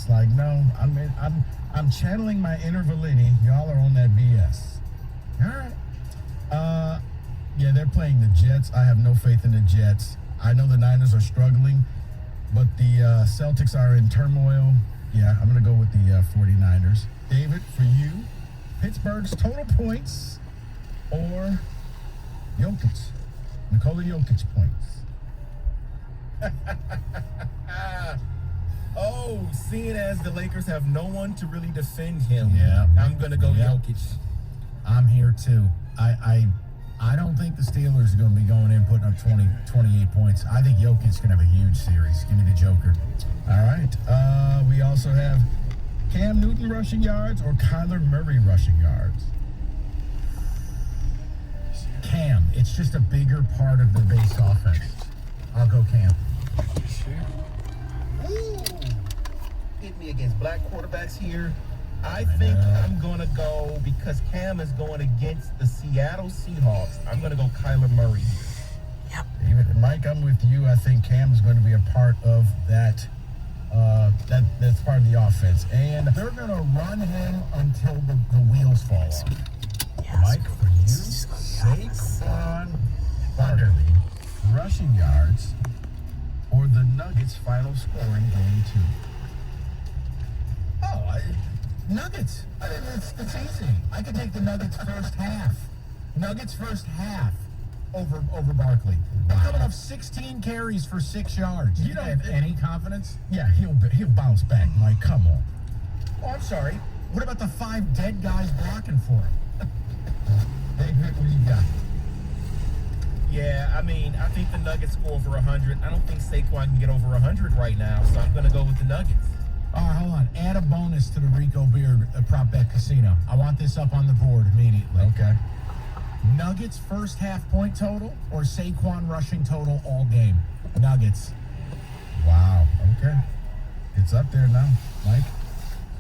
It's like, no, I'm channeling my inner Valini. Y'all are on that BS. All right. Yeah, they're playing the Jets. I have no faith in the Jets. I know the Niners are struggling, but the Celtics are in turmoil. Yeah, I'm going to go with the 49ers. David, for you, Pittsburgh's total points or Jokic? Nikola Jokic points. Oh, seeing as the Lakers have no one to really defend him, Yeah. I'm going to go Jokic. I'm here too. I don't think the Steelers are going to be going in putting up 28 points. I think Jokic's going to have a huge series. Give me the Joker. All right. We also have Cam Newton rushing yards or Kyler Murray rushing yards. Cam. It's just a bigger part of the base offense. I'll go Cam. Ooh. Hit me against black quarterbacks here. I think I'm going to go, because Cam is going against the Seattle Seahawks, I'm going to go Kyler Murray here. Yep. Mike, I'm with you. I think Cam is going to be a part of that. That's part of the offense. And They're going to run him until the wheels fall off. yes, Mike, for you, Saquon Barkley rushing yards or the Nuggets final score in game 2? Nuggets. It's easy. I could take the Nuggets first half. Nuggets first half over Barkley. They're coming off 16 carries for 6 yards. You don't have any confidence? Yeah, he'll bounce back, Mike. Come on. Oh, I'm sorry. What about the 5 dead guys blocking for him? David, what you got? Yeah, I mean, I think the Nuggets score over 100. I don't think Saquon can get over 100 right now, so I'm going to go with the Nuggets. All right, hold on. Add a bonus to the Rico Beard prop bet casino. I want this up on the board immediately. Okay. Nuggets first half point total or Saquon rushing total all game? Nuggets. Wow. Okay. It's up there now, Mike.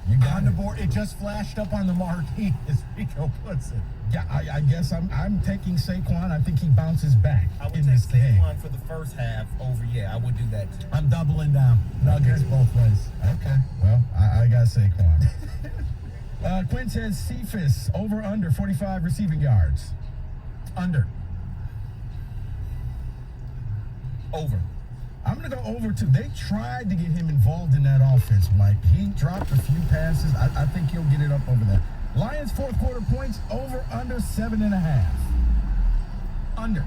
You got on the board. It just flashed up on the marquee as Rico puts it. Yeah, I guess I'm taking Saquon. I think he bounces back I would in take this game. Saquon for the first half over, I would do that too. I'm doubling down. Nuggets both ways. Okay. Well, I got Saquon. Quinn says Cephas over under 45 receiving yards. Under. Over. I'm going to go over too. They tried to get him involved in that offense, Mike. He dropped a few passes. I think he'll get it up over there. Lions fourth quarter points over under 7.5. Under.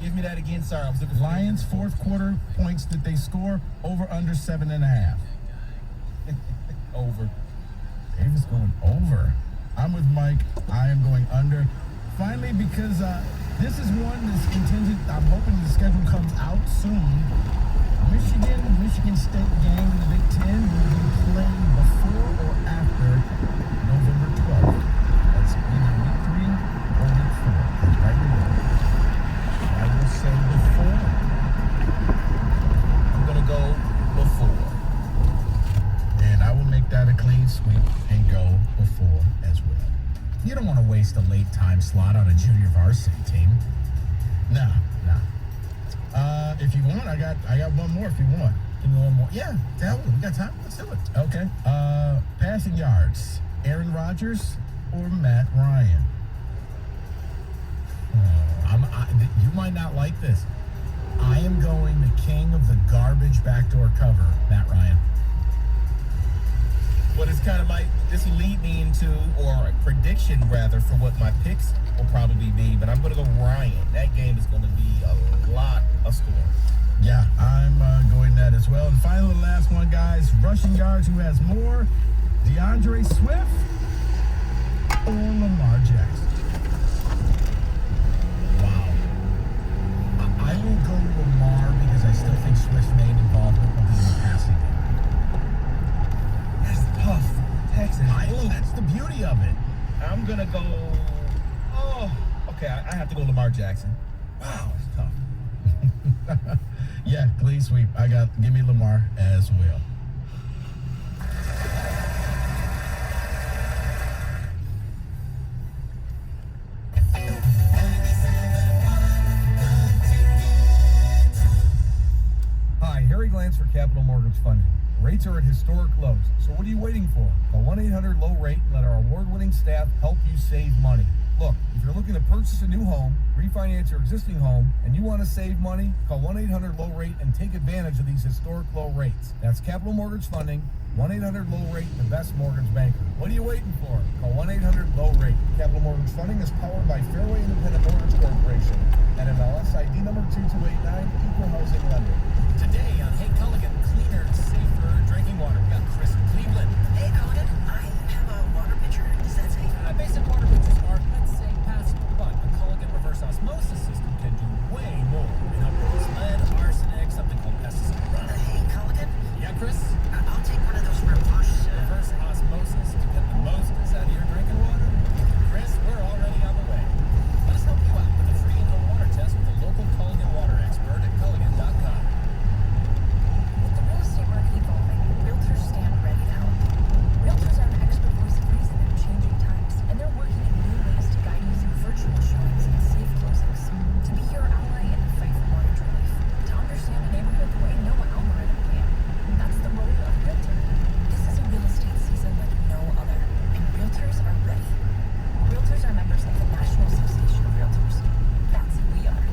Give me that again. Sorry, I was looking for Lions fourth quarter points that they score over under 7.5. over. Davis going over. I'm with Mike. I am going under. Finally, because this is one that's contingent. I'm hoping the schedule comes out soon. Michigan State game in the Big Ten will be played before or after November 12th. That's either week 3 or week 4. That's right there. I will say before. I'm going to go before. And I will make that a clean sweep and go before as well. You don't want to waste a late time slot on a junior varsity team. No. If you want, I got one more if you want. Give me one more. Yeah, hell, we got time. Let's do it. Okay. Passing yards, Aaron Rodgers or Matt Ryan? You might not like this. I am going the king of the garbage backdoor cover, Matt Ryan. What is kind of this will lead me into, or a prediction rather, for what my picks will probably be, but I'm going to go Ryan. That game is going to be a lot of scoring. Yeah, I'm going that as well. And finally, the last one, guys. Rushing yards, who has more? DeAndre Swift or Lamar Jackson? Wow. I will go Lamar because I still think Swift's main involvement will be in the passing game. That's tough. Texas. That's the beauty of it. I'm going to go... Okay, I have to go Lamar Jackson. Wow, it's tough. Yeah, clean sweep. Give me Lamar as well. Hi, Harry Glantz for Capital Mortgage Funding. Rates are at historic lows, so what are you waiting for? Call 1-800-LOW-RATE and let our award-winning staff help you save money. Look, if you're looking to purchase a new home, refinance your existing home, and you want to save money, call 1-800-LOW-RATE and take advantage of these historic low rates. That's Capital Mortgage Funding, 1-800-LOW-RATE, the best mortgage banker. What are you waiting for? Call 1-800-LOW-RATE. Capital Mortgage Funding is powered by Fairway Independent Mortgage Corporation, NMLS ID number 2289, Equal Housing Lender. Today on Hey Culligan, cleaner, safer drinking water. We got Chris in Cleveland. Hey, Culligan, I have a water pitcher. Is that safe? Basic water pitchers are, let's say, passive, but the Culligan reverse osmosis system can do way more and help reduce lead, arsenic, something called pesticide runoff. Hey, Culligan, Yeah, Chris? I'll take one of those reverse Osmosis to get the most out of your drinking water? Chris, we're already on the way. Let us help you out with a free in-home water test with a local Culligan water expert at Culligan.com. With the real estate market evolving, realtors stand ready to help. Realtors are an expert voice of reason in changing times, and they're working in new ways to guide you through virtual showings and safe closings. To be your ally in the fight for mortgage relief. To understand a neighborhood the way no algorithm can. That's the role of a realtor. This is a real estate season like no other, and realtors are ready. Realtors are members of the National Association of Realtors. That's who we are.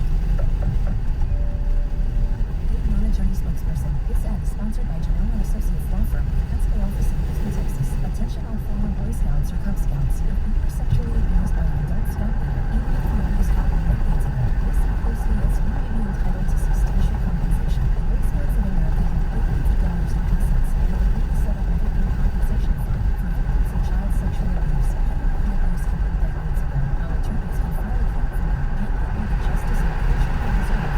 Mona Journey spokesperson. This ad is sponsored by Janelle and Associates Law Firm, principal office in Houston, Texas. Attention all former Boy Scouts or Cub Scouts. If you were sexually abused by an adult scout leader, even if you abuse happened like incident, this includes means you may be entitled to substantial compensation. The Boy Scouts of America have $800 in assets and have agreed to set up a victim compensation fund for victims of child sexual abuse. Publicly abused committed decades ago. Our attorneys can file a claim for you and get you the justice and protection you deserve.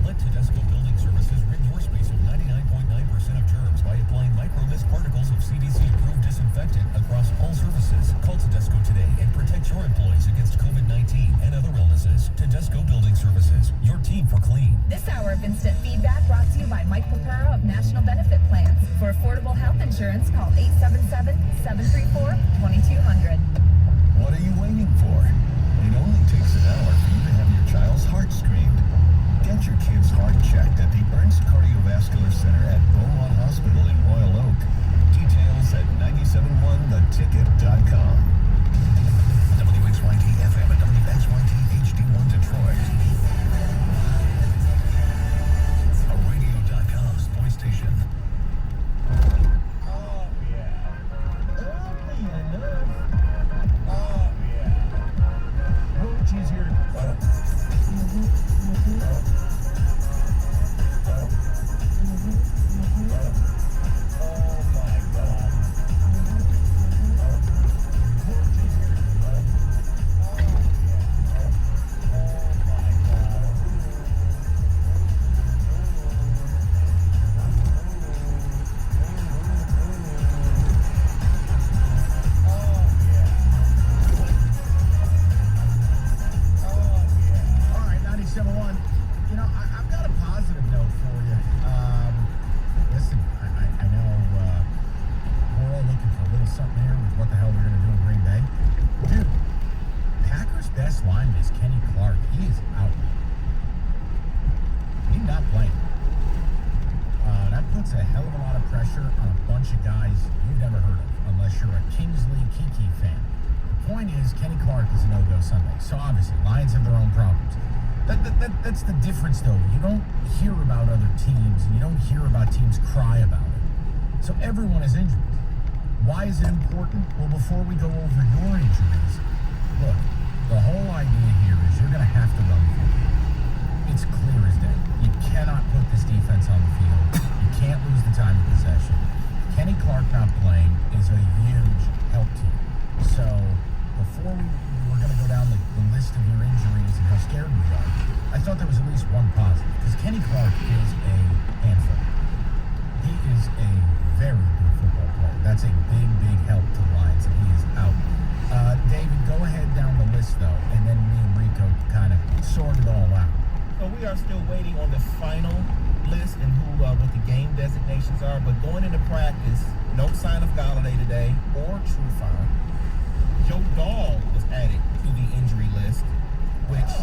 Let Tedesco Building Services rid your space of 99.9% of germs by applying micro-mist particles of CDC-approved disinfectant across all surfaces. Call Tedesco today and protect your employees against COVID-19 and other illnesses. Tedesco Building Services, your team for clean. This hour of instant feedback brought to you by Mike Papero of National Benefit Plans. For affordable health insurance, call 877-734-2200. What are you waiting for? It only takes an hour for you to have your child's heart screened. Get your kid's heart checked at the Ernst Cardiovascular Center at Beaumont Hospital in Royal Oak. Details at 971theticket.com. WXYT FM and WXYT HD1 Detroit. A radio.com's voice station. Oh, yeah. Early enough. Oh, yeah. Blue cheese here. All right, 97.1. You know, I've got a positive note for you. Listen, I know we're all looking for a little something here with what the hell we're going to do in Green Bay. Dude, Packers' best lineman is Kenny Clark. He is out. He's not playing. That puts a hell of a lot of pressure on a bunch of guys you've never heard of, unless you're a Kingsley Kiki fan. The point is, Kenny Clark is a no-go Sunday. So obviously, Lions have their own problems. That's the difference, though. You don't hear about other teams, and you don't hear about teams cry about it. So everyone is injured. Why is it important? Well, before we go over your injuries, look, the whole idea here is you're going to have to run the field. It's clear as day. You cannot put this defense on the field. You can't lose the time of possession. Kenny Clark not playing is a huge help to you. So before we're going to go down the list of your injuries and how scared we are, I thought there was at least one positive. because Kenny Clark is a handful. He is a very good football player. That's a big, big help to the Lions, and he is out. David, go ahead down the list, though, and then me and Rico kind of sort it all out. So we are still waiting on the final list and who what the game designations are. But going into practice, no sign of Galladay today or Trufant. Joe Dahl was added to the injury list, which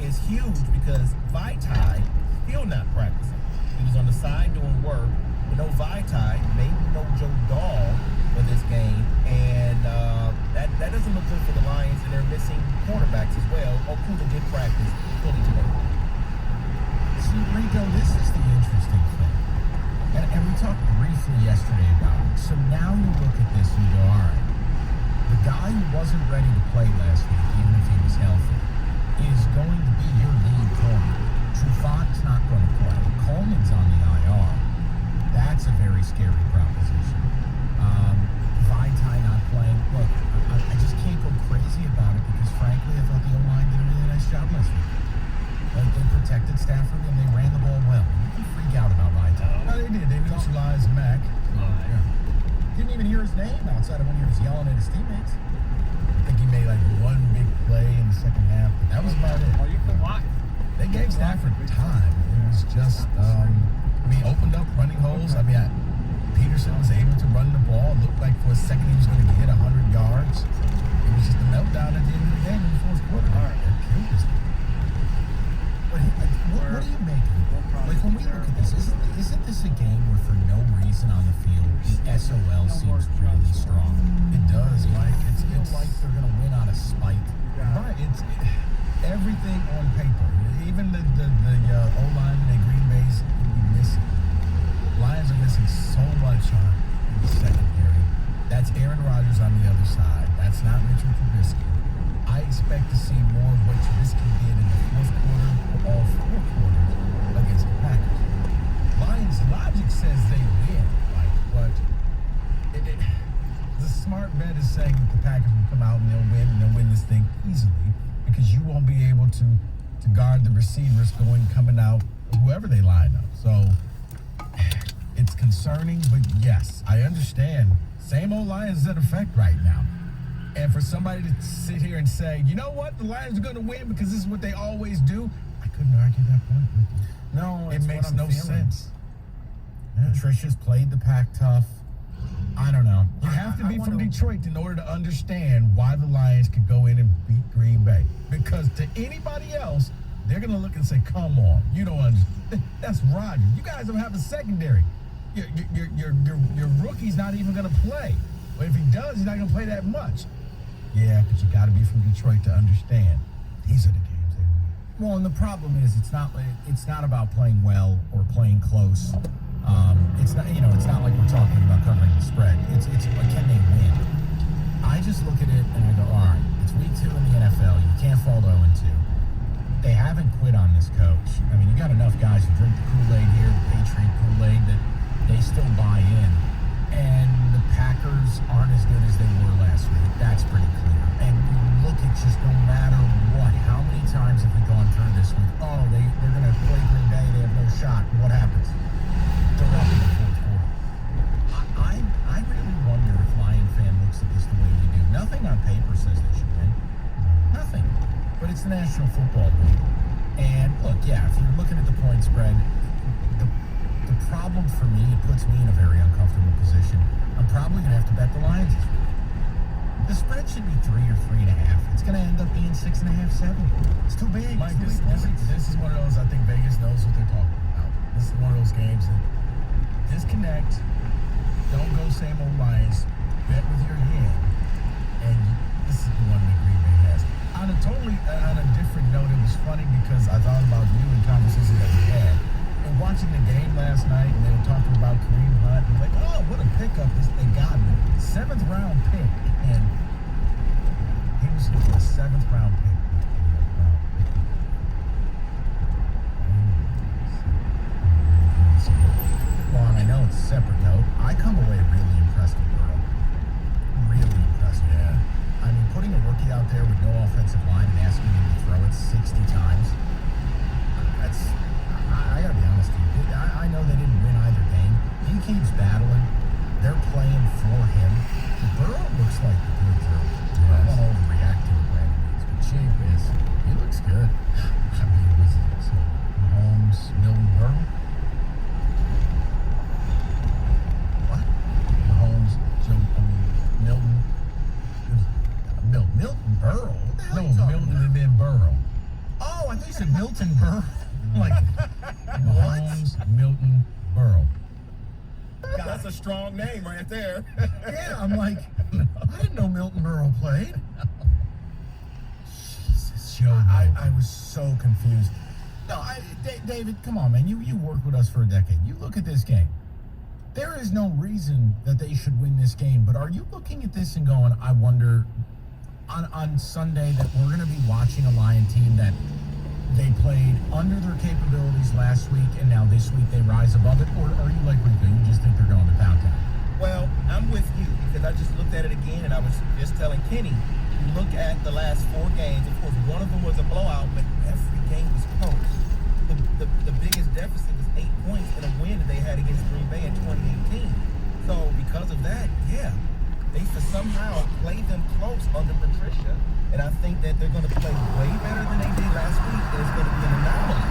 is huge because Vitae still not practicing. He was on the side doing work, but no Vitae, maybe no Joe Dahl for this game, and that doesn't look good for the Lions, and they're missing quarterbacks as well. Okuda did practice fully today. See, Rico, this is the interesting thing. And we talked briefly yesterday about it. So now you look at this and you go, all right, the guy who wasn't ready to play last week, even if he was healthy, is going to be your lead corner. Trufant's not going to play. Coleman's on the IR. That's a very scary proposition. Vitae not playing. Look, I just can't go crazy about it because, frankly, I thought the O-line did a really nice job last week. Like, they protected Stafford and they ran the ball well. You can freak out about Vitae. No, they did. They neutralized Mac. Yeah. Didn't even hear his name outside of when he was yelling at his teammates. I think he made like one big play in the second half, but that was about it. Oh, you can watch. They gave Stafford time. It was just, opened up running holes. Peterson was able to run the ball. It looked like for a second he was going to hit 100 yards. It was just a meltdown at the end of the game in the fourth quarter. They killed this thing. What do you make of it? Like, when we look at this, isn't this a game where for no reason on the field, the SOL seems really strong? It does, Mike. It's like they're going to win on a spike. Right. It's everything on paper. Even the O-line in Green Bay's missing. Lions are missing so much on the secondary. That's Aaron Rodgers on the other side. That's not Mitchell Trubisky. I expect to see more of what Trubisky did in the fourth quarter or all four quarters against the Packers. Lions logic says they win, but the smart bet is saying that the Packers will come out and they'll win this thing easily because you won't be able to guard the receivers coming out, whoever they line up. So it's concerning, but yes, I understand. Same old Lions in effect right now. And for somebody to sit here and say, you know what, the Lions are going to win because this is what they always do, I couldn't argue that point with you. No, it makes no sense. Yeah. Patricia's played the Pack tough. I don't know. You have to be from Detroit in order to understand why the Lions could go in and beat Green Bay. Because to anybody else, they're going to look and say, come on, you don't understand. That's Rodgers. You guys don't have a secondary. Your rookie's not even going to play. But if he does, he's not going to play that much. Yeah, but you got to be from Detroit to understand. These are the games they win. Well, and the problem is it's not about playing well or playing close. It's not like we're talking about covering the spread. It's like, can they win? I just look at it and I go, all right, it's week 2 in the NFL. You can't fall to 0-2. They haven't quit on this coach. I mean, you got enough guys who drink the Kool-Aid here, the Patriot Kool-Aid, that they still buy in. And the Packers aren't as good as they were last week. That's pretty clear. And you look at just no matter what, how many times have we gone through this week? Oh, they're going to play Green Bay. They have no shot. What happens? They're up in the fourth quarter. I really wonder if Lion fan looks at this the way we do. Nothing on paper says they should win. Nothing. But it's the National Football League. And look, yeah, if you're looking at the point spread, the problem for me, it puts me in a very uncomfortable position. I'm probably going to have to bet the Lions this week. The spread should be 3 or 3.5. It's going to end up being 6.5, 7. It's too big. Mike, this is one of those, I think Vegas knows what they're talking about. This is one of those games that disconnect, don't go same old Lions, bet with your hand, and this is the one that Green Bay has. On a different note, it was funny because I thought about you and conversations that we had. And watching the game last night, and they were talking about Kareem Hunt, and like, oh, what a pickup they got him. 7th round pick, and he was a 7th round pick. Well, and I know it's a separate note. I come away really impressed with Burrow. Really impressed. Yeah. I mean, putting a rookie out there with no offensive line and asking him to throw it 60 times, Kincaid's battling. They're playing for him. Burrow looks like a good throw. I don't want to overreact to it by any means, but gee whiz, he looks good. I mean, was it so Mahomes, Milton, Burrow? What? Mahomes, Milton. Milton Burrow? What the hell are you talking Milton about? and then Burrow. Oh, I thought you said Milton Burrow. I'm like, Mahomes, Milton, Burrow. That's a strong name right there. yeah, I'm like, I didn't know Milton Burrow played. Jesus, Joe I Milton. was so confused. No, David, come on, man. You worked with us for a decade. You look at this game. There is no reason that they should win this game, but are you looking at this and going, I wonder, on Sunday that we're going to be watching a Lion team that they played under their capabilities last week, and now this week they rise above it? Or are you like Rico? You just think they're going to Pound Town? Well, I'm with you because I just looked at it again and I was just telling Kenny, you look at the last 4 games, of course, one of them was a blowout, but every game was close. The biggest deficit was 8 points in a win that they had against Green Bay in 2018. So because of that, yeah, they somehow played them close under Patricia, and I think that they're going to play way better than they did last week, and it's going to be an anomaly.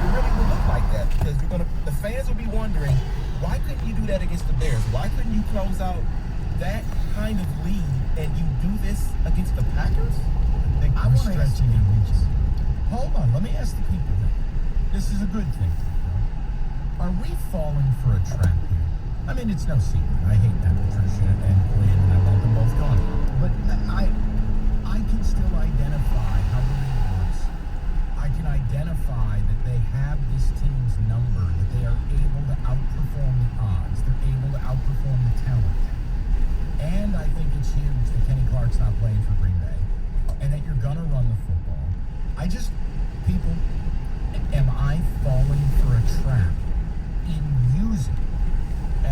It really will look like that because the fans will be wondering, why couldn't you do that against the Bears? Why couldn't you close out that kind of lead and you do this against the Packers? I think I we're wanna ask stretching you- and reaching. Hold on, let me ask the people then. This is a good thing. Are we falling for a trap here? I mean, it's no secret. I hate Matt Patricia and Quinn, and I want them both gone. But I can still identify how the league works. I can identify that they have this team's number, that they are able to outperform the odds. They're able to outperform the talent. And I think it's huge that Kenny Clark's not playing for Green Bay, and that you're going to run the football. People, am I falling for a trap in using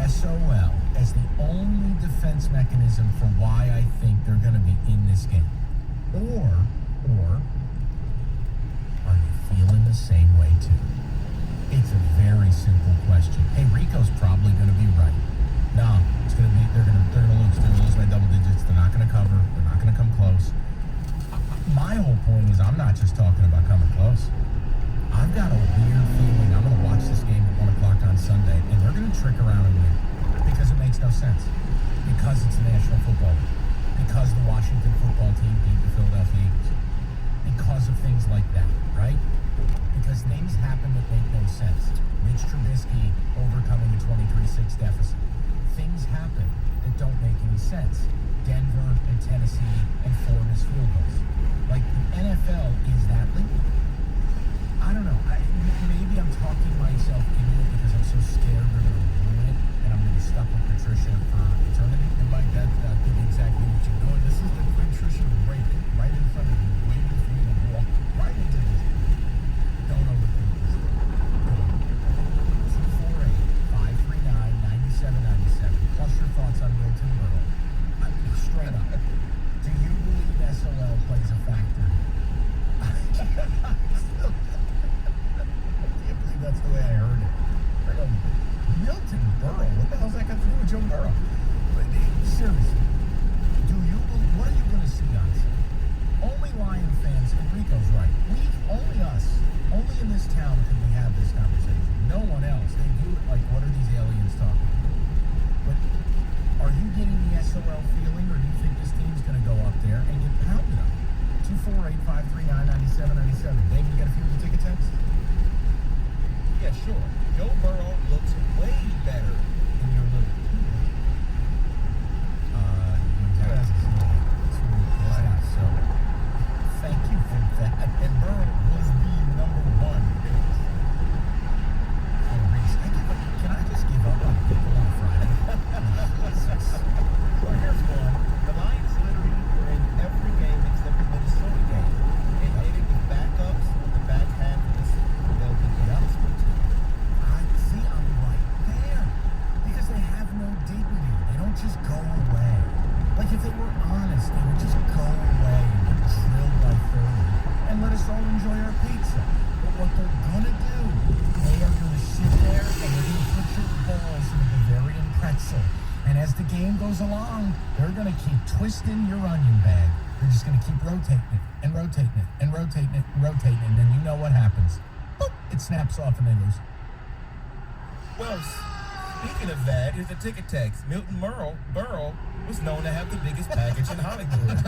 SOL as the only defense mechanism for why I think they're going to be in this game? Or are you feeling the same way too? It's a very simple question. Hey, Rico's probably going to be right. No, it's going to be they're going to lose. They're going to lose by double digits. They're not going to cover. They're not going to come close. My whole point is I'm not just talking about coming close. I've got a weird feeling I'm going to watch this game at 1 o'clock on Sunday, and they're going to trick around and win because it makes no sense. Because it's the National Football League. Because the Washington football team beat the Philadelphia Eagles. Because of things like that, right? Because things happen that make no sense. Mitch Trubisky overcoming a 23-6 deficit. Things happen that don't make any sense. Denver and Tennessee and 4 missed field goals. Like, the NFL is that league. I don't know. Maybe I'm talking myself into it because I'm so scared they're going to ruin it, and I'm going to be stuck with Patricia for eternity. And Mike, that could be exactly what you're doing. This is the Patricia break right in front of you, waiting for you to walk right into this. Don't overthink this. 248-539-9797. Plus your thoughts on Milton Burrow. Straight up. Do you believe SOL plays a factor? I can't believe that's the way I heard it. I go, Milton Burrow? What the hell's that got to do with Joe Burrow? But, seriously, what are you going to see on Sunday? Only Lion fans, and Rico's right. Only us, only in this town can we have this conversation. No one else. They view it like, what are these aliens talking about? But are you getting the SOL feeling, or do you think this team's going to go up there and get pounded on? 248-539-9797. Dave, you got a few of the ticket texts? Yeah, sure. Joe Burrow looks way better than your little team. So, thank you for that. And Burrow was the number one pick. And Reese, can I And as the game goes along, they're going to keep twisting your onion bag. They're just going to keep rotating it and rotating it and rotating it and rotating it. And then you know what happens. Boop, it snaps off and they lose. Well, speaking of that, here's a ticket text. Milton Berle was known to have the biggest package in Hollywood.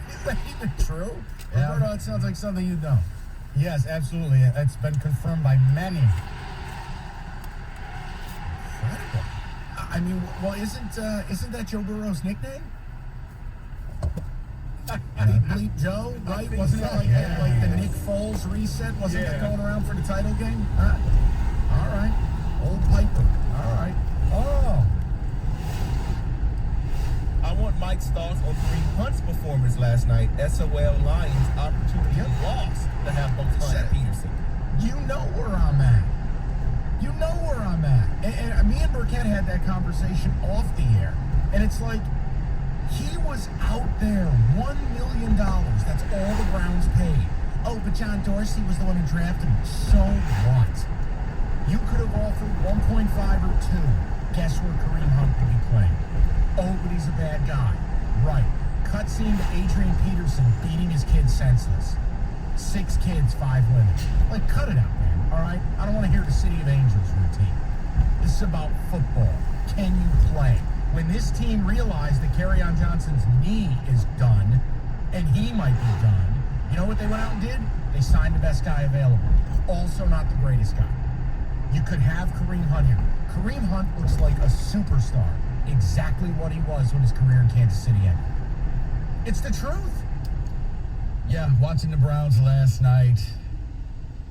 Is that even true? Yeah. Roberto, it sounds like something you know. Yes, absolutely. It's been confirmed by many. Incredible. I mean, well, isn't that Joe Burrow's nickname? Deep Bleep Joe, right? Wasn't that like the Nick Foles reset? Wasn't that going around for the title game? All right. Old Piper. All right. Oh. I want Mike's thoughts on Kareem Hunt's performance last night. SOL Lions opportunity lost to have both Hunt and Peterson. You know where I'm at. You know where I'm at. And me and Burkett had that conversation off the air. And it's like, he was out there, $1 million. That's all the Browns paid. Oh, but John Dorsey was the one who drafted him. So what? You could have offered 1.5 or 2. Guess where Kareem Hunt would be playing? Oh, but he's a bad guy. Right. Cutscene to Adrian Peterson beating his kids senseless. 6 kids, 5 women. Like, cut it out, man. All right? I don't want to hear the City of Angels routine. This is about football. Can you play? When this team realized that Kerryon Johnson's knee is done, and he might be done, you know what they went out and did? They signed the best guy available. Also not the greatest guy. You could have Kareem Hunt here. Kareem Hunt looks like a superstar. Exactly what he was when his career in Kansas City ended. It's the truth. Yeah, watching the Browns last night,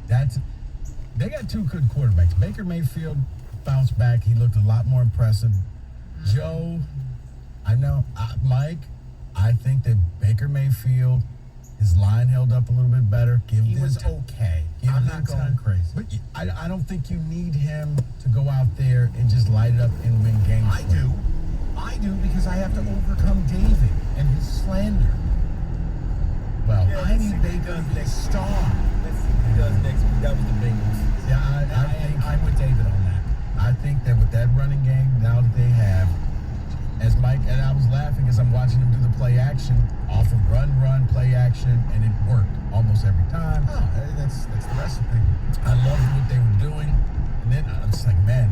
they got 2 good quarterbacks. Baker Mayfield bounced back. He looked a lot more impressive. Joe, I know, Mike, I think that Baker Mayfield, his line held up a little bit better. He was okay. I'm not going crazy. But I don't think you need him to go out there and just light it up and win games. I do because I have to overcome David and his slander. Well, I need Baker to be a star. Let's see what he does next week. That was the Bengals. Yeah, I'm with David on that. I think that with that running game now that they have, as Mike, and I was laughing as I'm watching them do the play action, off of run, play action, and it worked almost every time. Oh, that's the recipe. I loved what they were doing. And then I was like, man,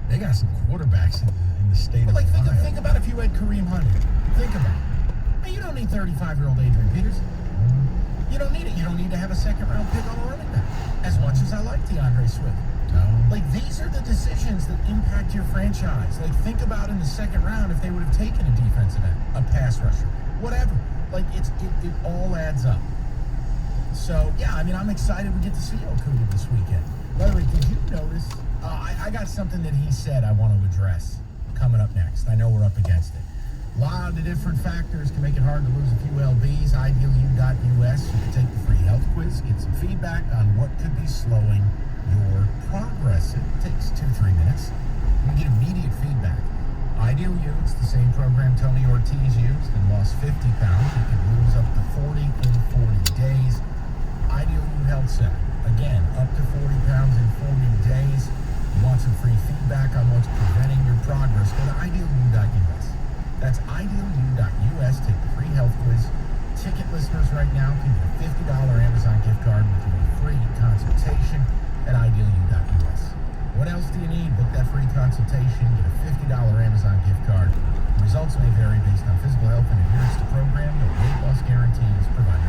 they got some quarterbacks in the state of Ohio. Think about if you had Kareem Hunt. Think about it. Hey, you don't need 35-year-old Adrian Peterson. You don't need it. You don't need to have a second-round pick on a running back. As much as I like DeAndre Swift. No. Like, these are the decisions that impact your franchise. Like, think about in the second round if they would have taken a defensive end, a pass rusher, whatever. Like, it all adds up. So, yeah, I mean, I'm excited we get to see Okuda this weekend. By the way, did you notice? I got something that he said I want to address coming up next. I know we're up against it. A lot of the different factors can make it hard to lose a few LBs. IdealU.us. You can take the free health quiz, get some feedback on what could be slowing your progress. It takes 2-3 minutes. You get immediate feedback. Ideal U, it's the same program Tony Ortiz used and lost 50 pounds. You can lose up to 40 in 40 days. Ideal U Health Center. Again, up to 40 pounds in 40 days. You want some free feedback on what's preventing your progress? Go to IdealU.us. That's IdealU.us. Take the free health quiz. Ticket listeners right now can get a $50 Amazon gift card with a free consultation at IdealU.us. What else do you need? Book that free consultation. Get a $50 Amazon gift card. The results may vary based on physical health and adherence to program. No weight loss guarantees provided.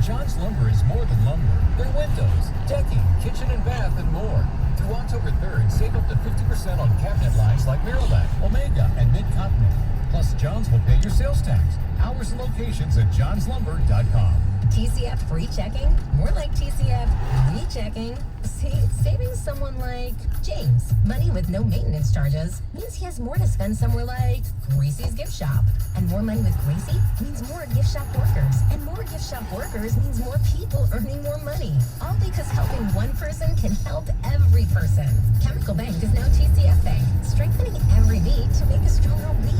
John's Lumber is more than lumber. They're windows, decking, kitchen and bath, and more. Through October 3rd, save up to 50% on cabinet lines like Miralac, Omega, and Mid-Continent. Plus, John's will pay your sales tax. Hours and locations at johnslumber.com. TCF free checking? More like TCF rechecking. See, saving someone like James money with no maintenance charges means he has more to spend somewhere like Gracie's Gift Shop. And more money with Gracie means more gift shop workers. And more gift shop workers means more people earning more money. All because helping one person can help every person. Chemical Bank is now TCF Bank, strengthening every beat to make a stronger we.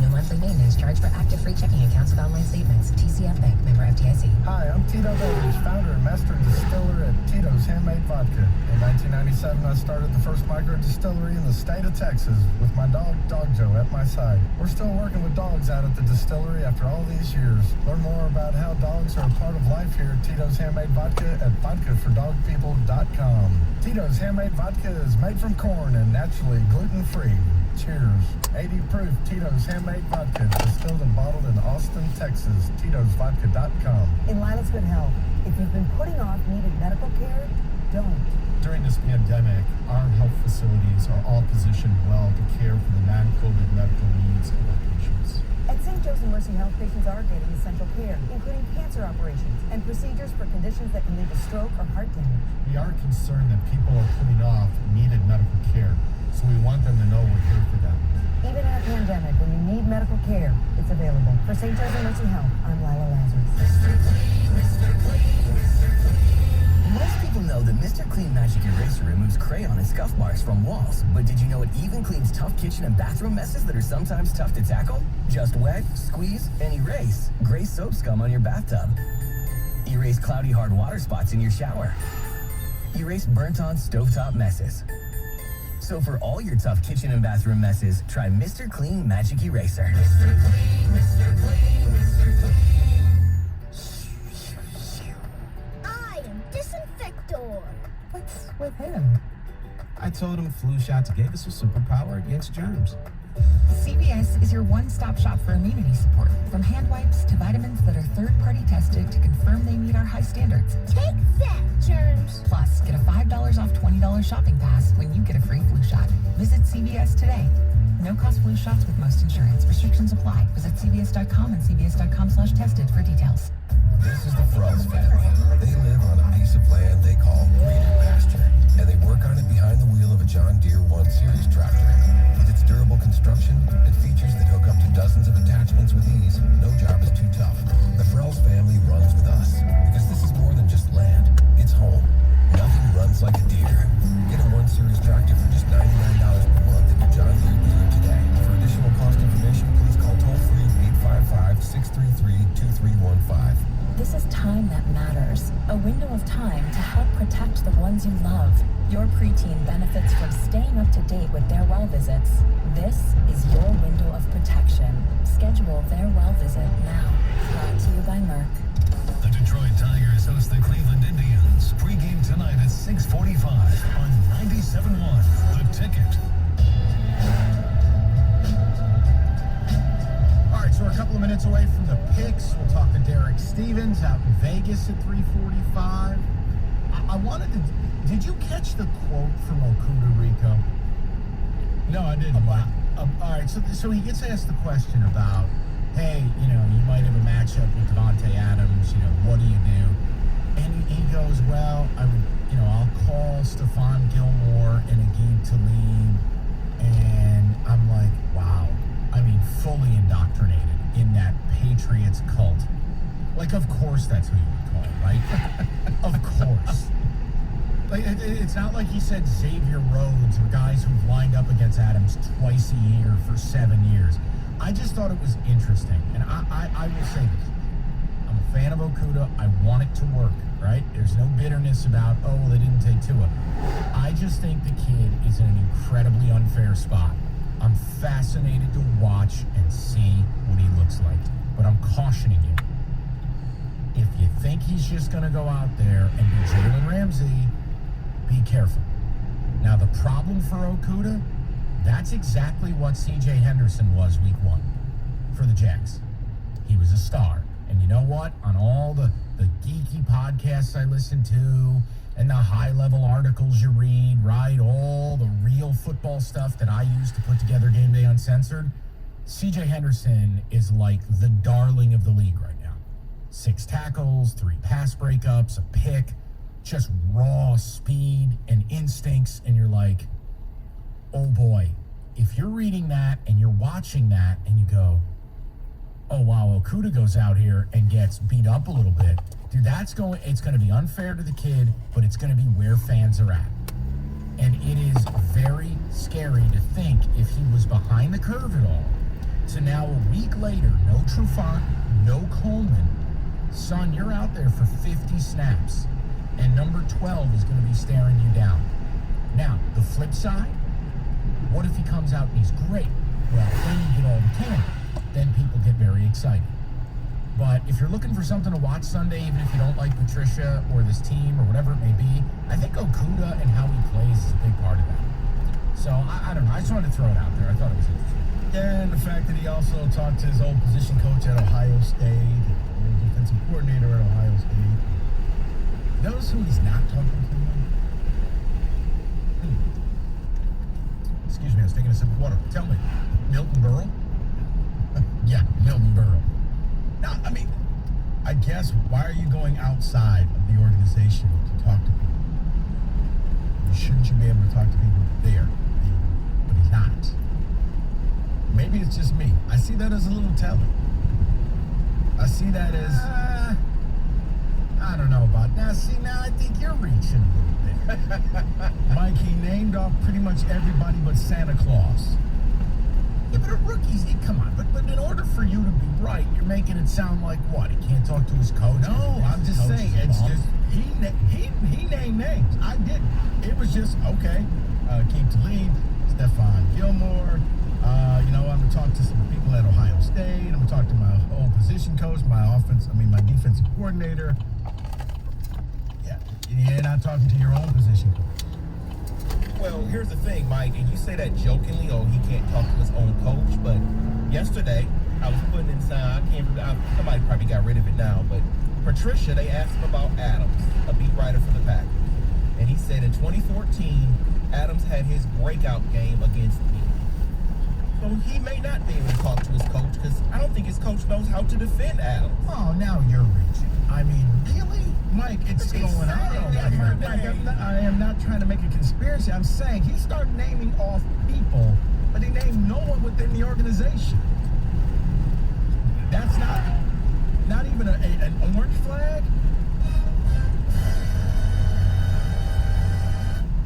No monthly maintenance charge for active free checking accounts with online statements. TCF Bank, member FDIC. Hi, I'm Tito Davies, founder and master distiller at Tito's Handmade Vodka. In 1997, I started the first micro distillery in the state of Texas with my dog, Dog Joe, at my side. We're still working with dogs out at the distillery after all these years. Learn more about how dogs are a part of life here at Tito's Handmade Vodka at vodkafordogpeople.com. Tito's Handmade Vodka is made from corn and naturally gluten-free. Cheers. 80 proof Tito's Handmade Vodka, distilled and bottled in Austin, Texas. Tito'sVodka.com. In Lila's good health, if you've been putting off needed medical care, don't. During this pandemic, our health facilities are all positioned well to care for the non-COVID medical needs of our patients. At St. Joseph Mercy Health, patients are getting essential care, including cancer operations and procedures for conditions that can lead to stroke or heart damage. We are concerned that people are putting off needed medical care, so we want them to know we're here for them. Even in a pandemic, when you need medical care, it's available. For St. Joseph Mercy Health, I'm Lila Lazarus. Most people know that Mr. Clean Magic Eraser removes crayon and scuff marks from walls, but did you know it even cleans tough kitchen and bathroom messes that are sometimes tough to tackle? Just wet, squeeze, and erase gray soap scum on your bathtub. Erase cloudy hard water spots in your shower. Erase burnt-on stovetop messes. So for all your tough kitchen and bathroom messes, try Mr. Clean Magic Eraser. Mr. Clean, Mr. Clean, Mr. Clean. I am Disinfector. What's with him? I told him flu shots gave us a superpower against germs. CVS is your one-stop shop for immunity support. From hand wipes to vitamins that are third-party tested to confirm they meet our high standards. Take that, germs. Plus, get a $5 off $20 shopping pass when you get a free flu shot. Visit CVS today. No-cost flu shots with most insurance. Restrictions apply. Visit cvs.com and cvs.com/tested for details. This is the Frells family. They live on a piece of land they call greener pasture, and they work on it behind the wheel of a John Deere 1 Series tractor. With its durable construction and features that hook up to dozens of attachments with ease, no job is too tough. The Frells family runs with us, because this is more than just land. It's home. Nothing runs like a Deere. Get a 1 Series tractor for just $99 per month at your John Deere dealer today. For additional cost information, please call toll-free 855-633-2315. This is time that matters. A window of time to help protect the ones you love. Your preteen benefits from staying up to date with their well visits. This is your window of protection. Schedule their well visit now. Brought to you by Merck. The Detroit Tigers host the Cleveland Indians. Pre-game tonight at 6:45 on 97.1 The Ticket. All right, so we're a couple of minutes away from the picks. We'll talk to Derek Stevens out in Vegas at 3:45. I wanted to... Did you catch the quote from Okuda, Rico? No, I didn't. All right, so he gets asked the question about, hey, you might have a matchup with Devontae Adams, what do you do? And he goes, well, I'll call Stephon Gilmore and Aqib Talib. And I'm like, wow. Fully indoctrinated in that Patriots cult. Like, of course that's who you would call, right? Of course. Like, it's not like he said Xavier Rhodes or guys who've lined up against Adams twice a year for 7 years. I just thought it was interesting. And I will say this. I'm a fan of Okuda. I want it to work, right? There's no bitterness about, they didn't take Tua. I just think the kid is in an incredibly unfair spot. I'm fascinated to watch and see what he looks like. But I'm cautioning you. If you think he's just going to go out there and be Jalen Ramsey, be careful. Now, the problem for Okuda, that's exactly what C.J. Henderson was week 1 for the Jags. He was a star. And you know what? On all the geeky podcasts I listen to and the high-level articles you read, right? All the real football stuff that I use to put together Game Day Uncensored. C.J. Henderson is like the darling of the league right now. 6 tackles, 3 pass breakups, a pick, just raw speed and instincts. And you're like, oh boy, if you're reading that and you're watching that and you go, oh wow, Okuda goes out here and gets beat up a little bit, dude, it's going to be unfair to the kid, but it's going to be where fans are at. And it is very scary to think if he was behind the curve at all, So now a week later, no Trufant, no Coleman. Son, you're out there for 50 snaps, and number 12 is going to be staring you down. Now, the flip side, what if he comes out and he's great? Well, then you get all the candy. Then people get very excited. But if you're looking for something to watch Sunday, even if you don't like Patricia or this team or whatever it may be, I think Okuda and how he plays is a big part of that. So, I don't know. I just wanted to throw it out there. I thought it was interesting. Yeah, and the fact that he also talked to his old position coach at Ohio State, old defensive coordinator at Ohio State. Notice who he's not talking to? Excuse me, I was taking a sip of water. Tell me, Milton Berle? Yeah, Milton Berle. No, I mean, I guess, why are you going outside of the organization to talk to people? Shouldn't you be able to talk to people there? But he's not. Maybe it's just me. I see that as a little telling. I see that as... I don't know about that. See, now I think you're reaching a little bit. Mike, he named off pretty much everybody but Santa Claus. Yeah, but a rookie's, come on. But in order for you to be right, you're making it sound like what? He can't talk to his coach? No, I'm just saying, it's just, he named names. I didn't. It was just, okay, Keith Talib, Stephon Gilmore, I'm going to talk to some people at Ohio State. I'm going to talk to my old position coach, my defensive coordinator. Yeah, you're not talking to your own position coach. Well, here's the thing, Mike, and you say that jokingly, he can't talk to his own coach, but yesterday, I was putting inside, somebody probably got rid of it now, but Patricia, they asked him about Adams, a beat writer for the Packers, and he said in 2014, Adams had his breakout game against me. So he may not be able to talk to his coach because I don't think his coach knows how to defend Adams. Oh, now you're reaching. I mean, really? Mike, it's going on. I am not trying to make a conspiracy. I'm saying he started naming off people, but he named no one within the organization. That's not even an orange flag.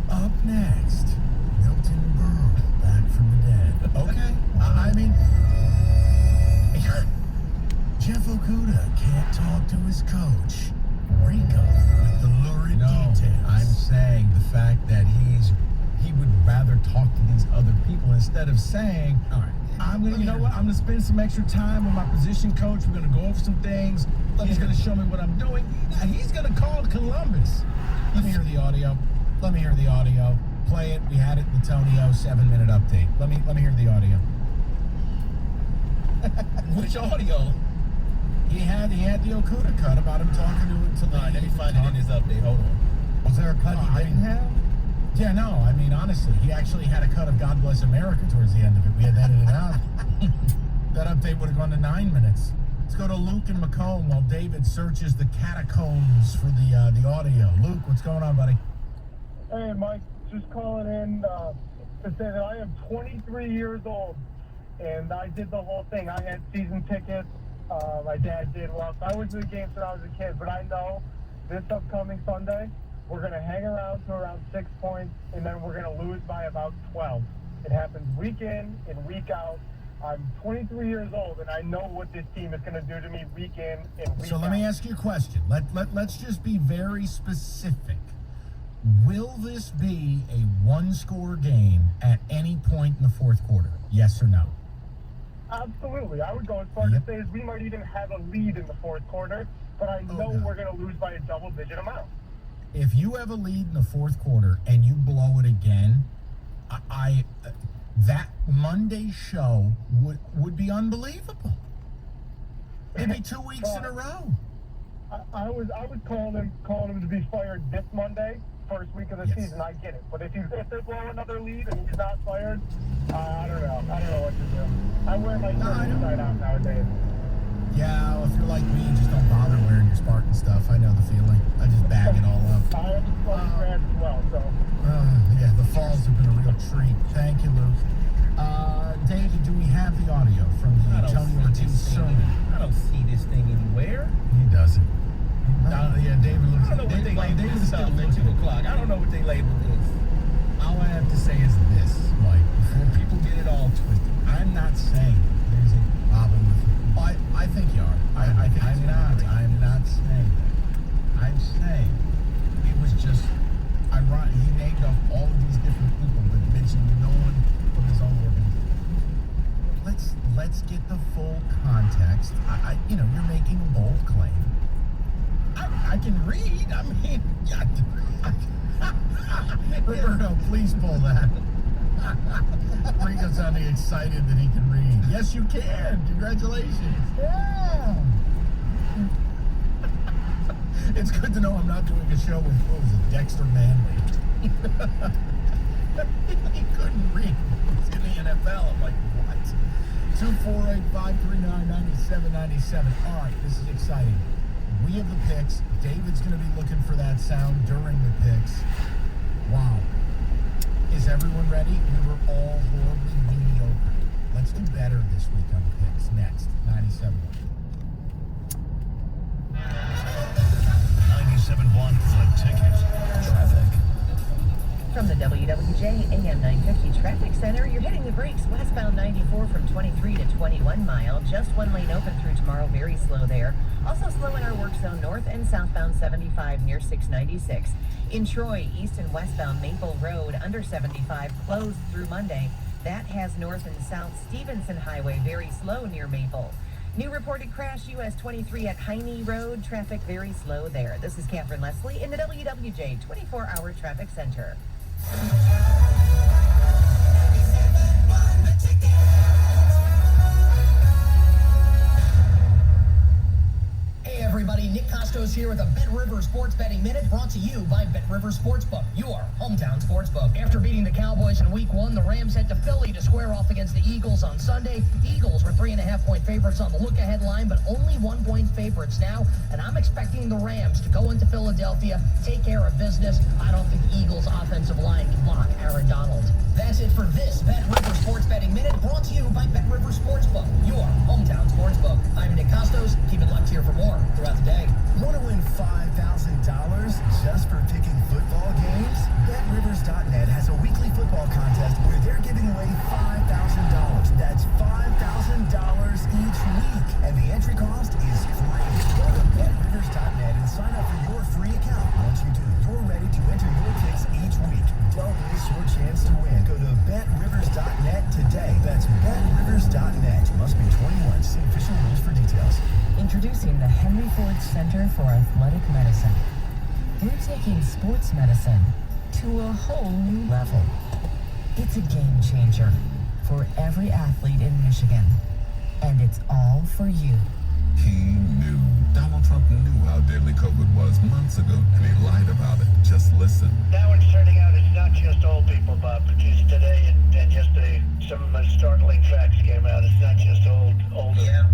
Up next, Milton Berle, back from the dead. Okay, I mean, Jeff Okuda can't talk to his coach. Rico with the lurid details. I'm saying the fact that he would rather talk to these other people instead of saying, all right, I'm gonna spend some extra time with my position coach. We're gonna go over some things. He's gonna show me what I'm doing. He's gonna call Columbus. Let me hear the audio. Play it. We had it in the Tonio 7-minute update. Let me hear the audio. Which audio? He had the Okuda cut about him talking to All right, let me find it in his update. Hold on. Was there a cut he didn't have? Yeah, no. I mean, honestly, he actually had a cut of God Bless America towards the end of it. We had edited it out. That update would have gone to 9 minutes. Let's go to Luke and Macomb while David searches the catacombs for the audio. Luke, what's going on, buddy? Hey, Mike, just calling in to say that I am 23 years old, and I did the whole thing. I had season tickets. My dad did. Well, I went to the games when I was a kid, but I know this upcoming Sunday, we're going to hang around to around 6 points, and then we're going to lose by about 12. It happens week in and week out. I'm 23 years old, and I know what this team is going to do to me week in and week out. So let me ask you a question. Let's just be very specific. Will this be a one-score game at any point in the fourth quarter? Yes or no? Absolutely. I would go as far to say as we might even have a lead in the fourth quarter, but I know we're going to lose by a double-digit amount. If you have a lead in the fourth quarter and you blow it again, that Monday show would be unbelievable. It'd be 2 weeks in a row. I was calling him to be fired this Monday, first week of the season. I get it, but if they blow another lead and he's not fired, I don't know. I don't know what to do. I wear my shirt inside out nowadays. Yeah, well, if you're like me, just don't bother wearing your Spartan stuff. I know the feeling. I just bag it all up. I have a Spartan brand as well, so. Yeah, the falls have been a real treat. Thank you, Luke. David, do we have the audio from the Tony Ortiz sermon? I don't see this thing anywhere. He doesn't. David looks. I don't know what they labeled this at 2 o'clock. I don't know what they labeled this. All I have to say is this, Mike, before people get it all twisted, I'm not saying crazy. Bobbing with I think you are. I think I'm not saying that. I'm saying it was just ironic. He named off all of these different people, but mentioned no one from his own organization. Let's get the full context. You're making a bold claim. I can read. I mean, yeah. Roberto, please pull that. Rico sounding excited that he can read. Yes, you can. Congratulations. Yeah. It's good to know I'm not doing a show with Dexter Manley. He couldn't read. He's in the NFL. I'm like, what? 248-539-9797. All right, this is exciting. We have the picks. David's going to be looking for that sound during the picks. Wow. Is everyone ready? We were all horribly mediocre. Let's do better this week on the picks. Next, 97. 97.1 The Ticket. Traffic. From the WWJ AM 950 Traffic Center, you're hitting the brakes westbound 94 from 23 to 21 mile. Just one lane open through tomorrow, very slow there. Also slow in our work zone north and southbound 75 near 696. In Troy, east and westbound Maple Road under 75 closed through Monday. That has north and south Stevenson Highway very slow near Maple. New reported crash US 23 at Heine Road. Traffic very slow there. This is Catherine Leslie in the WWJ 24-hour traffic center. Hey everybody, Nick Costos here with a Bet River Sports Betting Minute brought to you by Bet River Sportsbook, your hometown sportsbook. After beating the Cowboys in Week 1, the Rams head to Philly to square off against the Eagles on Sunday. Eagles were 3.5-point favorites on the look-ahead line, but only 1-point favorites now, and I'm expecting the Rams to go into Philadelphia, take care of business. I don't think the Eagles' offensive line can block Aaron Donald. That's it for this Bet River Sports Betting Minute brought to you by Bet River Sportsbook, your hometown sportsbook. I'm Nick Costos. Keep it locked here for more throughout the day. Want to win $5,000 just for picking football games? BetRivers.net has a weekly football contest where they're giving away $5,000. That's $5,000 each week. And the entry cost is free. Go to BetRivers.net and sign up for your free account. Once you do, you're ready to enter your picks each week. Don't miss your chance to win. Go to BetRivers.net today. That's BetRivers.net. Must be 21. See official rules for details. Introducing the Henry Ford Center for Athletic Medicine. We're taking sports medicine to a whole new level. It's a game changer for every athlete in Michigan. And it's all for you. He knew. Donald Trump knew how deadly COVID was months ago, and he lied about it. Just listen. Now it's turning out it's not just old people, Bob, because today and yesterday some startling facts came out. It's not just older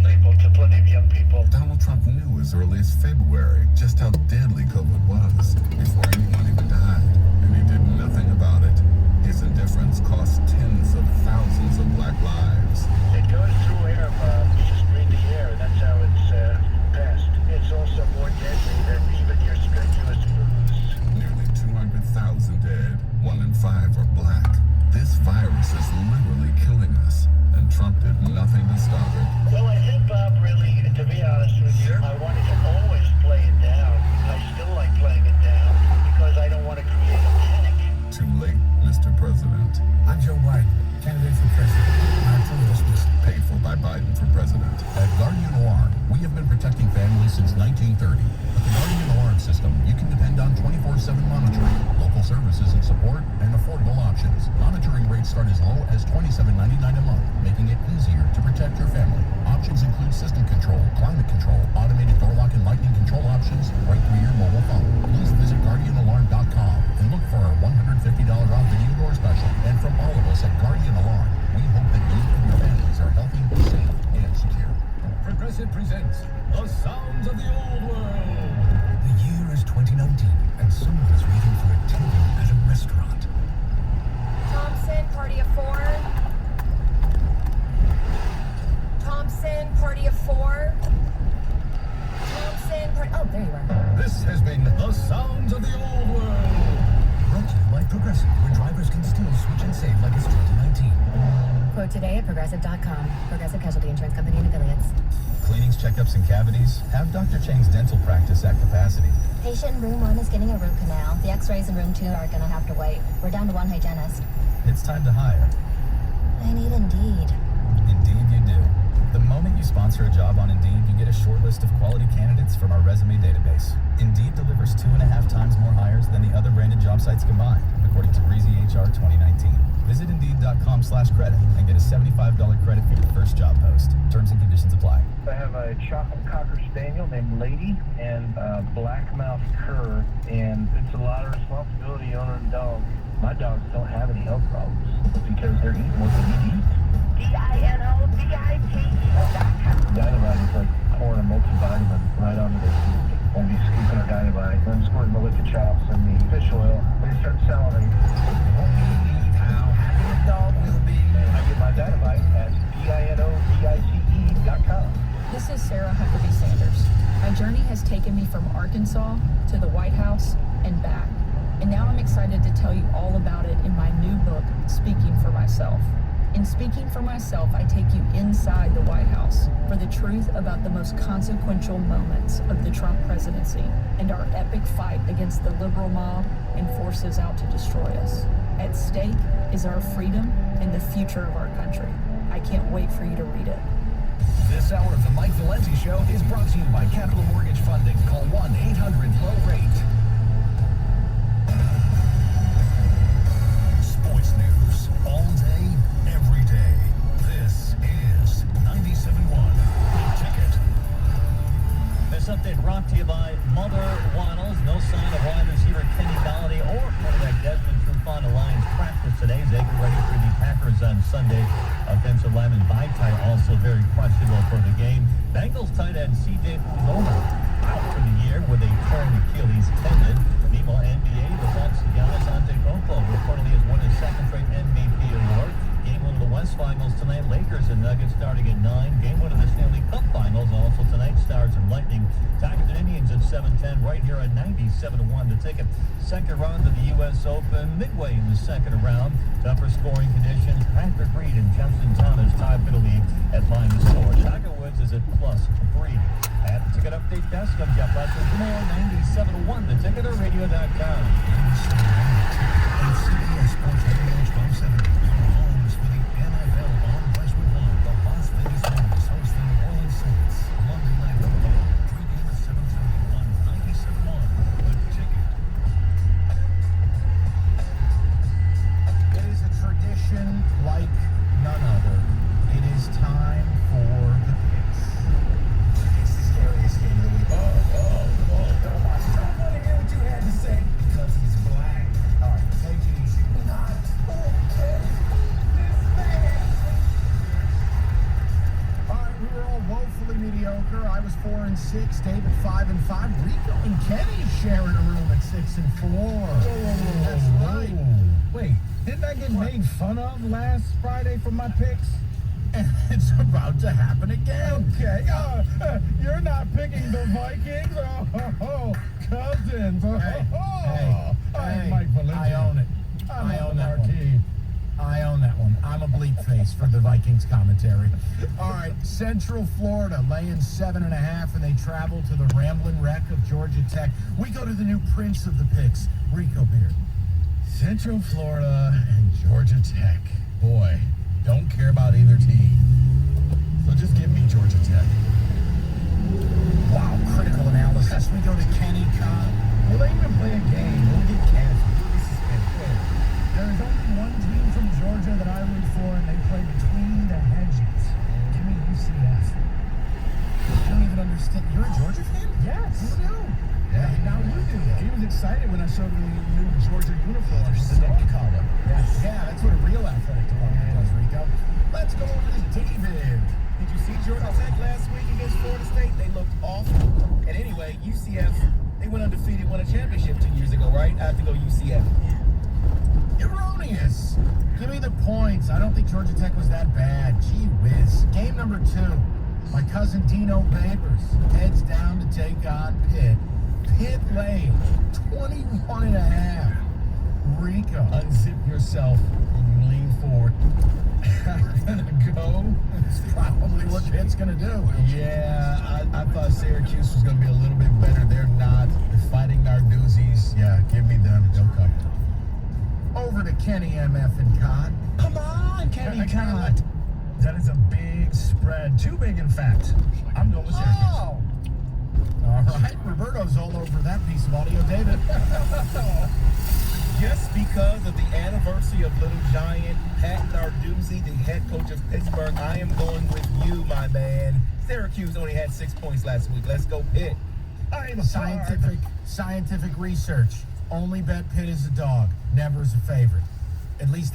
people, to plenty of young people. Donald Trump knew as early as February just how deadly COVID was before anyone even died, and he did nothing about it. His indifference cost tens of thousands of black lives. It goes through air, Bob. You just breathe the air. That's how it's passed. It's also more deadly than even your strenuous foods. Nearly 200,000 dead. 1 in 5 are black. This virus is literally killing us, and Trump did nothing to stop it. Well, I think, Bob, really, to be honest with you, I wanted to always play it down. I still like playing it down because I don't want to create a panic. Too late, Mr. President. I'm Joe Biden, candidate for president. Paid for by Biden for president. At Guardian Alarm, we have been protecting families since 1930. With the Guardian Alarm system, you can depend on 24/7 monitoring, local services and support, and affordable options. Monitoring rates start as low as $27.99 a month, making it easier to protect your family. Options include system control, climate control, automated door lock and lightning control options right through your mobile phone. Please visit GuardianAlarm.com and look for our $150 off video door special. And from all of us at Guardian Alarm, we hope that you and your families are healthy, safe, and secure. Progressive presents The Sounds of the Old World. The year is 2019, and someone is waiting for a table at a restaurant. Thompson, party of 4. Thompson, party of 4. Thompson, party... Oh, there you are. This has been The Sounds of the Old World. Brought to you by Progressive, where drivers can still switch and save like it's 2019. Put Quote today at Progressive.com. Progressive Casualty Insurance Company and Affiliates. Cleanings, checkups, and cavities? Have Dr. Chang's dental practice at capacity. Patient in room 1 is getting a root canal. The x-rays in room 2 are going to have to wait. We're down to 1 hygienist. It's time to hire. I need Indeed. Indeed you do. The moment you sponsor a job on Indeed, you get a short list of quality candidates from our resume database. Indeed delivers 2.5 times more hires than the other branded job sites combined, according to Breezy HR 2019. Visit Indeed.com/credit and get a $75 credit for your first job post. Terms and conditions apply. I have a chocolate cocker spaniel named Lady and a blackmouth cur, and it's a lot of responsibility owning a dog. My dogs don't have any health problems because they're eating what they need to eat. Dynamite is like pouring a multivitamin right onto their food. We'll be scooping our Dynamite, then squirting the liquid chops and the fish oil. They start salivating. How happy a dog will be. I get my Dynamite at DINOVICE.com. This is Sarah Huckabee Sanders. My journey has taken me from Arkansas to the White House and back. And now I'm excited to tell you all about it in my new book, Speaking for Myself. In Speaking for Myself, I take you inside the White House for the truth about the most consequential moments of the Trump presidency and our epic fight against the liberal mob and forces out to destroy us. At stake is our freedom and the future of our country. I can't wait for you to read it. This hour of the Mike Valenti Show is brought to you by Capital Mortgage Funding. Call 1-800-LOW-RATE. Sports news all day, every day. This is 97.1 The Ticket. This update brought to you by Mother Waddles. No sign of wide receiver Kenny Galladay or quarterback Desmond Trufant. The Lions practice today as they get ready for the Packers on Sunday. Offensive lineman Vaitai also very questionable for the game. Bengals tight end C.J. Uzomah out for the year with a torn Achilles tendon. Meanwhile, NBA, the Bucks, Giannis Antetokounmpo reportedly has won his second straight MVP award. Game 1 of the West Finals tonight. Lakers and Nuggets starting at 9. Game 1 of the Stanley Cup Finals also tonight. Stars and Lightning. Tigers and Indians at 7:10 right here at 97.1 The Ticket. Second round of the U.S. Open. Midway in the second round. Tougher scoring conditions. Patrick Reed and Justin Thomas tied for the lead at line to score. Tiger Woods is at +3. At the Ticket Update Desk, I'm Jeff Lester. For more 97.1 The Ticket or radio.com. On CBS Sports Radio 1270. Your homes for the NFL on Westwood One. The Las Vegas Raiders host the New Orleans Saints. Monday Night Football. Pregame at 7:30 on 97.1 The Ticket. It is a tradition like none other. It is time for the picks. It's the scariest game of the week. I don't want to hear what you had to say because he's black. All right, take it easy. Not okay. This man. All right, we were all woefully mediocre. I was 4-6. David 5-5. Rico and Kenny sharing a room at 6-4. That's right. Wait, didn't I get made fun of last Friday for my picks? And it's about to happen again. Okay, you're not picking the Vikings? Cousins. Hey, Mike Valenti. I own it. I own that one. I own that one. I'm a bleep face for the Vikings commentary. All right, Central Florida laying 7.5, and they travel to the Ramblin' Wreck of Georgia Tech. We go to the new prince of the picks, Rico Beard. Central Florida and Georgia Tech. Boy, don't care about either team. So just give me Georgia Tech. Wow, critical analysis. We go to Kenny Cobb. Will they even play a game? We'll get canceled. This is good. There's only one team from Georgia that I root for, and they play between the hedges. Give me UCF. I don't even understand. You're a Georgia fan? Yes. Who knew? Yeah, now you do. He was excited when I showed him the new Georgia uniform. The North collar. Yeah, that's what a real athletic department does, Rico. Let's go over to David. Did you see Georgia Tech last week against Florida State? They looked awful. And anyway, UCF, they went undefeated, won a championship 2 years ago, right? I have to go UCF. Erroneous. Give me the points. I don't think Georgia Tech was that bad. Gee whiz. Game number 2. My cousin Dino Babers heads down to take on Pitt. Pitt lane, 21.5. Rico. Unzip yourself and you lean forward. Gonna go. It's probably what Pitt's gonna do. Yeah, I thought Syracuse was gonna be a little bit better. They're not. They're fighting Narduzzi's. Yeah, give me them. They'll cover. Over to Kenny MF and Cott. Come on, Kenny Cott. That is a big spread. Too big, in fact. I'm going with Syracuse. Oh. All right, Roberto's all over that piece of audio. David. Just because of the anniversary of Little Giant, Pat Narduzzi, the head coach of Pittsburgh, I am going with you, my man. Syracuse only had 6 points last week. Let's go Pitt. Scientific research. Only bet Pitt is a dog, never as a favorite. At least